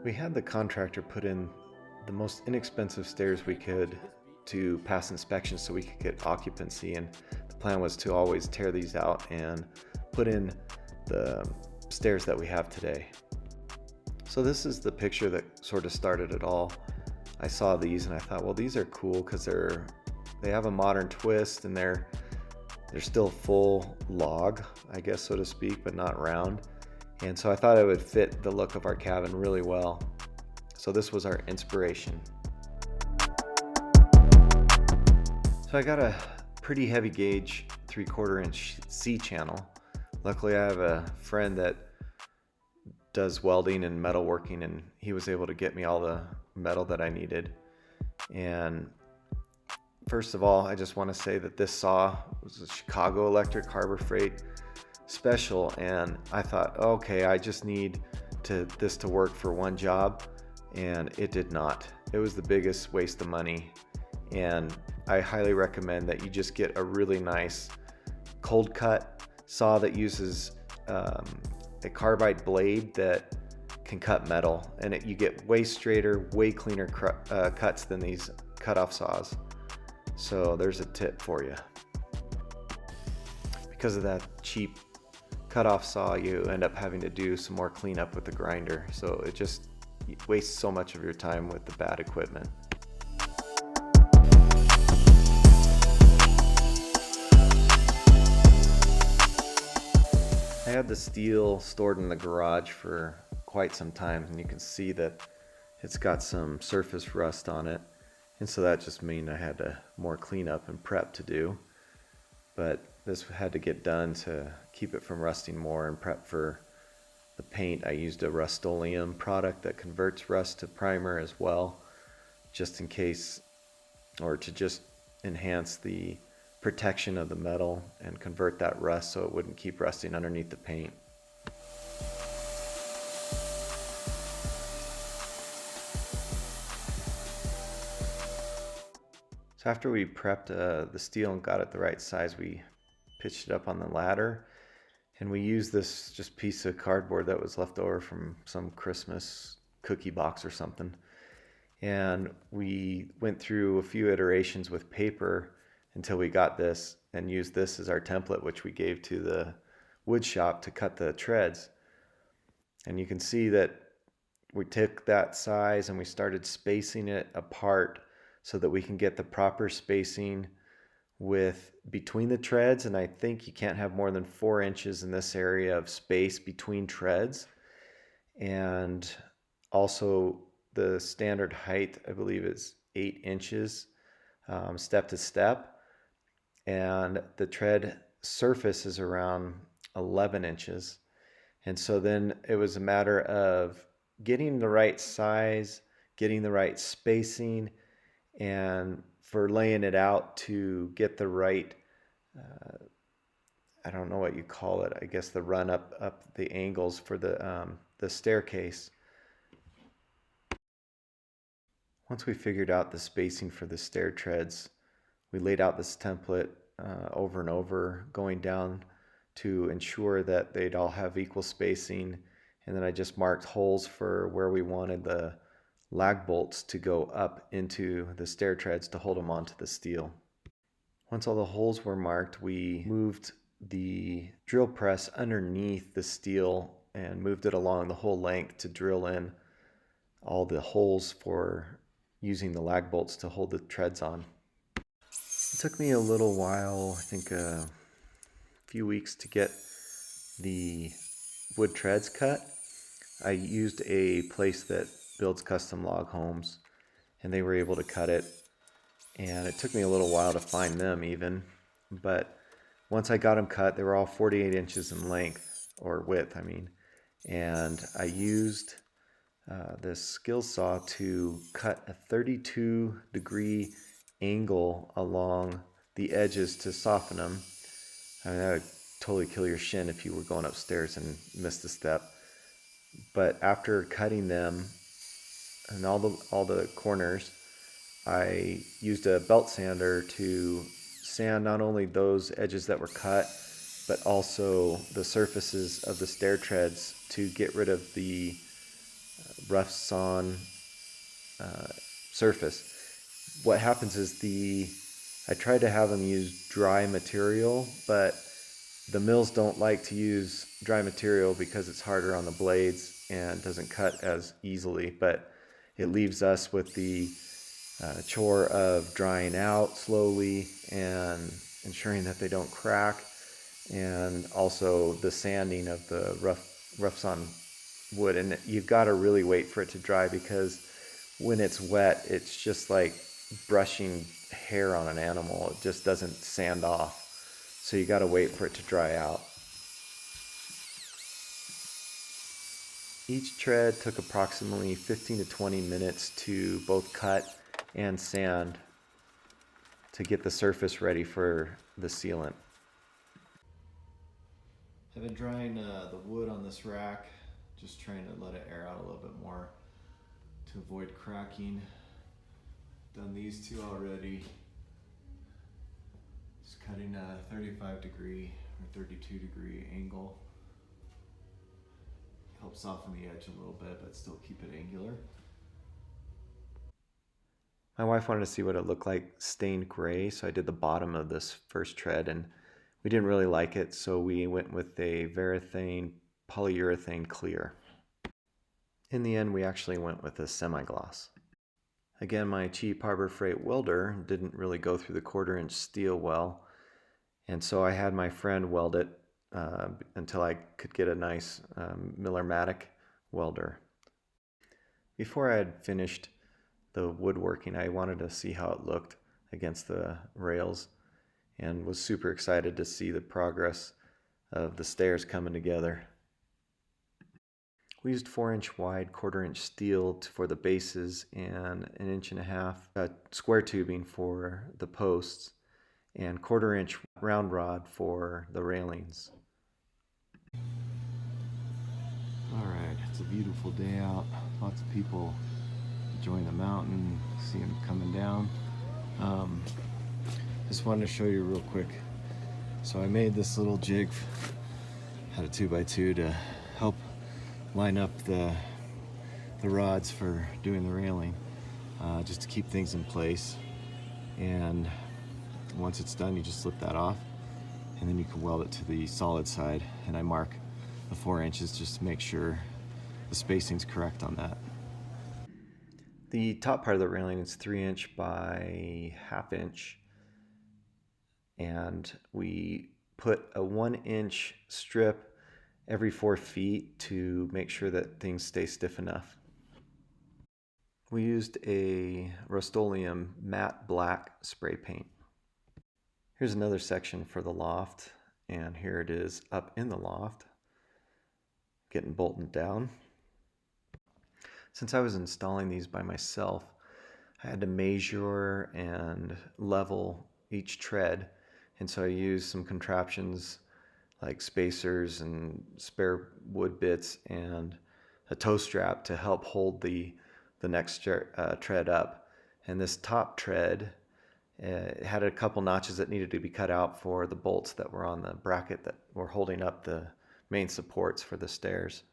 We had the contractor put in the most inexpensive stairs we could to pass inspection so we could get occupancy, and the plan was to always tear these out and put in the stairs that we have today. So this is the picture that sort of started it all. I saw these and I thought, well, these are cool because they have a modern twist, and they're still full log, I guess, so to speak, but not round. And so I thought it would fit the look of our cabin really well. So this was our inspiration. So I got a pretty heavy gauge 3/4 inch C channel. Luckily I have a friend that does welding and metalworking, and he was able to get me all the metal that I needed. And first of all, I just want to say that this saw was a Chicago Electric Harbor Freight special, and I thought, okay, I just need this to work for one job, and it did not. It was the biggest waste of money, and I highly recommend that you just get a really nice cold cut saw that uses a carbide blade that can cut metal, and you get way straighter, way cleaner cuts than these cutoff saws. So there's a tip for you. Because of that cheap cutoff saw, you end up having to do some more cleanup with the grinder, so it just wastes so much of your time with the bad equipment. I had the steel stored in the garage for quite some time, and you can see that it's got some surface rust on it, and so that just meant I had more cleanup and prep to do. But this had to get done to keep it from rusting more and prep for the paint. I used a Rust-Oleum product that converts rust to primer as well, just in case, or to just enhance the protection of the metal and convert that rust so it wouldn't keep rusting underneath the paint. So after we prepped the steel and got it the right size, we pitched it up on the ladder, and we used this just piece of cardboard that was left over from some Christmas cookie box or something. And we went through a few iterations with paper until we got this and used this as our template, which we gave to the wood shop to cut the treads. And you can see that we took that size and we started spacing it apart so that we can get the proper spacing between the treads. And I think you can't have more than 4 inches in this area of space between treads. And also the standard height, I believe, is 8 inches step to step. And the tread surface is around 11 inches. And so then it was a matter of getting the right size, getting the right spacing, and for laying it out to get the right, I don't know what you call it, I guess the run up the angles for the staircase. Once we figured out the spacing for the stair treads, we laid out this template over and over, going down to ensure that they'd all have equal spacing. And then I just marked holes for where we wanted the lag bolts to go up into the stair treads to hold them onto the steel. Once all the holes were marked, we moved the drill press underneath the steel and moved it along the whole length to drill in all the holes for using the lag bolts to hold the treads on. It took me a little while, I think a few weeks, to get the wood treads cut. I used a place that builds custom log homes, and they were able to cut it, and it took me a little while to find them even, but once I got them cut, they were all 48 inches in length, or width I mean, and I used this skill saw to cut a 32-degree angle along the edges to soften them. I mean, that would totally kill your shin if you were going upstairs and missed a step. But after cutting them and all the corners, I used a belt sander to sand not only those edges that were cut, but also the surfaces of the stair treads to get rid of the rough sawn surface. What happens is I tried to have them use dry material, but the mills don't like to use dry material because it's harder on the blades and doesn't cut as easily, but it leaves us with the chore of drying out slowly and ensuring that they don't crack, and also the sanding of the rough sawn wood. And you've got to really wait for it to dry, because when it's wet, it's just like brushing hair on an animal. It just doesn't sand off. So you got to wait for it to dry out. Each tread took approximately 15 to 20 minutes to both cut and sand to get the surface ready for the sealant. I've been drying the wood on this rack, just trying to let it air out a little bit more to avoid cracking. Done these two already. Just cutting a 35 degree or 32 degree angle. Helps soften the edge a little bit, but still keep it angular. My wife wanted to see what it looked like stained gray, so I did the bottom of this first tread, and we didn't really like it, so we went with a Varathane polyurethane clear. In the end, we actually went with a semi-gloss. Again, my cheap Harbor Freight welder didn't really go through the 1/4-inch steel well, and so I had my friend weld it until I could get a nice Miller-Matic welder. Before I had finished the woodworking, I wanted to see how it looked against the rails, and was super excited to see the progress of the stairs coming together. We used 4-inch wide 1/4-inch steel for the bases and 1.5 inch square tubing for the posts, and 1/4-inch round rod for the railings. Alright, it's a beautiful day out. Lots of people enjoying the mountain, see them coming down. Just wanted to show you real quick. So I made this little jig, had a 2x2 to help line up the rods for doing the railing, just to keep things in place. And once it's done, you just slip that off, and then you can weld it to the solid side. And I mark the 4 inches just to make sure the spacing's correct on that. The top part of the railing is 3-inch by 1/2 inch, and we put a 1-inch strip every 4 feet to make sure that things stay stiff enough. We used a Rust-Oleum matte black spray paint. Here's another section for the loft, and here it is up in the loft, getting bolted down. Since I was installing these by myself, I had to measure and level each tread, and so I used some contraptions like spacers and spare wood bits and a toe strap to help hold the next tread up. And this top tread had a couple notches that needed to be cut out for the bolts that were on the bracket that were holding up the main supports for the stairs.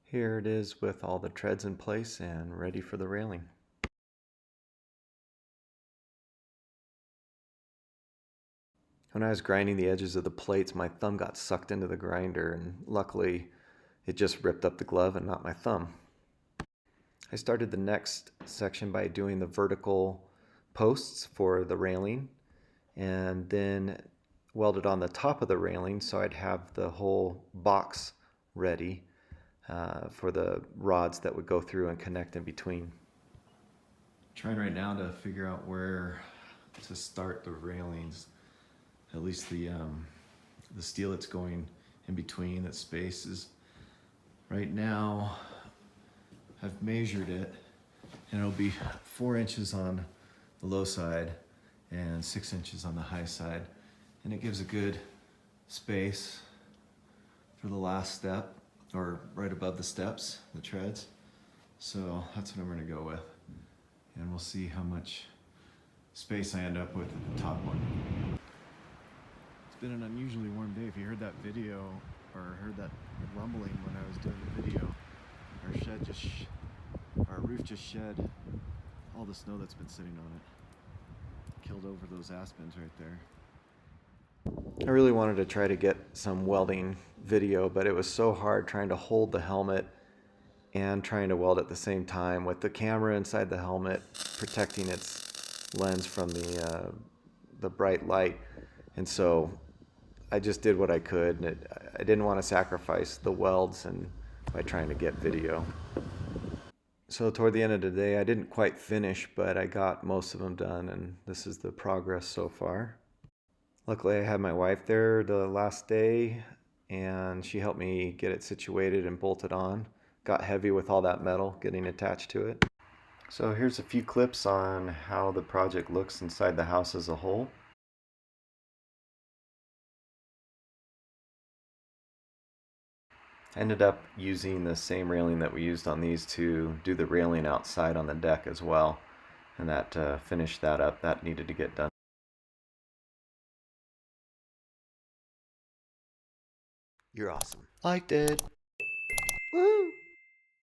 Here it is with all the treads in place and ready for the railing. When I was grinding the edges of the plates, my thumb got sucked into the grinder, and luckily it just ripped up the glove and not my thumb. I started the next section by doing the vertical posts for the railing, and then welded on the top of the railing so I'd have the whole box ready for the rods that would go through and connect in between. Trying right now to figure out where to start the railings, at least the steel that's going in between, that space is. Right now I've measured it, and it'll be 4 inches on the low side and 6 inches on the high side, and it gives a good space for the last step, or right above the steps, the treads. So that's what I'm going to go with. And we'll see how much space I end up with at the top one. It's been an unusually warm day. If you heard that video or heard that rumbling when I was doing the video, our roof just shed all the snow that's been sitting on it. Killed over those aspens right there. I really wanted to try to get some welding video, but it was so hard trying to hold the helmet and trying to weld at the same time with the camera inside the helmet protecting its lens from the bright light. And so I just did what I could, and I didn't want to sacrifice the welds and by trying to get video. So toward the end of the day, I didn't quite finish, but I got most of them done, and this is the progress so far. Luckily, I had my wife there the last day, and she helped me get it situated and bolted on. Got heavy with all that metal getting attached to it. So here's a few clips on how the project looks inside the house as a whole. I ended up using the same railing that we used on these to do the railing outside on the deck as well, and that finished that up. That needed to get done. You're awesome. Liked it. Woo!